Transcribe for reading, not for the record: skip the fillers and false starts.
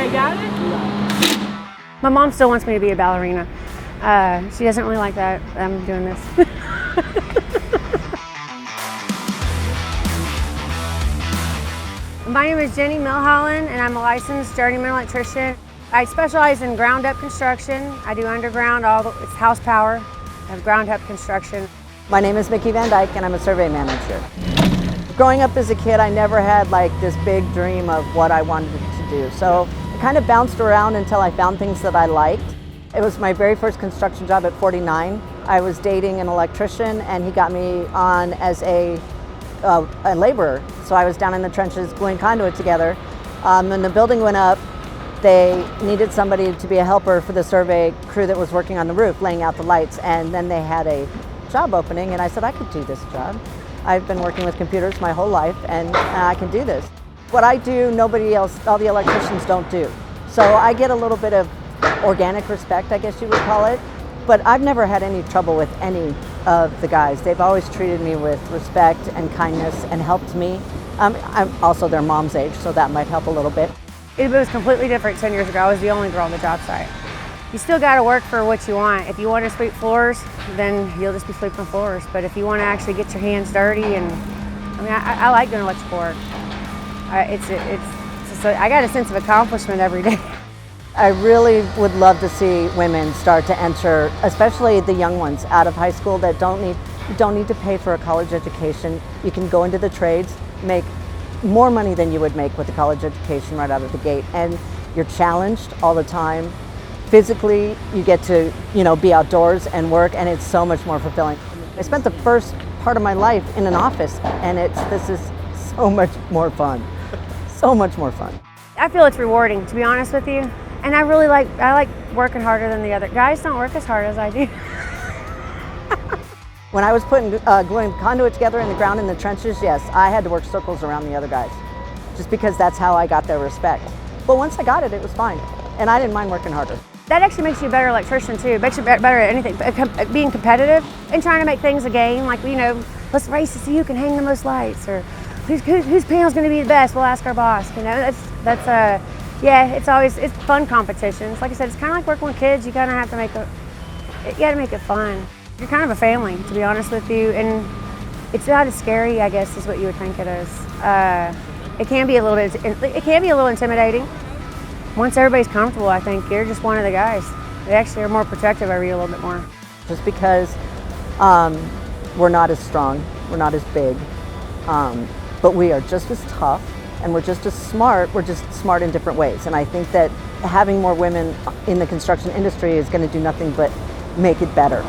I got it? My mom still wants me to be a ballerina. She doesn't really like that I'm doing this. My name is Jenny Milholland, and I'm a licensed journeyman electrician. I specialize in ground-up construction. I do underground, it's house power. I have ground-up construction. My name is VanDyke, and I'm a survey manager. Growing up as a kid, I never had like this big dream of what I wanted to do. So I kind of bounced around until I found things that I liked. It was my very first construction job at 49. I was dating an electrician, and he got me on as a laborer. So I was down in the trenches gluing conduit together. When the building went up, they needed somebody to be a helper for the survey crew that was working on the roof, laying out the lights, and then they had a job opening, and I said I could do this job. I've been working with computers my whole life, and I can do this. What I do, nobody else, all the electricians don't do. So I get a little bit of organic respect, I guess you would call it, but I've never had any trouble with any of the guys. They've always treated me with respect and kindness and helped me. I'm also their mom's age, so that might help a little bit. It was completely different 10 years ago. I was the only girl on the job site. You still got to work for what you want. If you want to sweep floors, then you'll just be sweeping floors. But if you want to actually get your hands dirty, and I like doing electrical work. I got a sense of accomplishment every day. I really would love to see women start to enter, especially the young ones out of high school that you don't need to pay for a college education. You can go into the trades, make more money than you would make with a college education right out of the gate, and you're challenged all the time. Physically, you get to be outdoors and work, and it's so much more fulfilling. I spent the first part of my life in an office, and this is so much more fun. So much more fun. I feel it's rewarding, to be honest with you. And I like working harder than the other guys. Don't work as hard as I do. When I was gluing conduit together in the ground in the trenches, yes, I had to work circles around the other guys, just because that's how I got their respect. But once I got it, it was fine, and I didn't mind working harder. That actually makes you a better electrician too. It makes you better at anything. Being competitive and trying to make things a game, like let's race to see who can hang the most lights, or whose panel's going to be the best. We'll ask our boss. Yeah, it's fun competitions. Like I said, it's kind of like working with kids. You kind of have to make it fun. You're kind of a family, to be honest with you, and it's not as scary, I guess, is what you would think it is. It can be a little intimidating. Once everybody's comfortable, I think you're just one of the guys. They actually are more protective over you a little bit more. Just because we're not as strong, we're not as big, but we are just as tough, and we're just as smart. We're just smart in different ways. And I think that having more women in the construction industry is going to do nothing but make it better.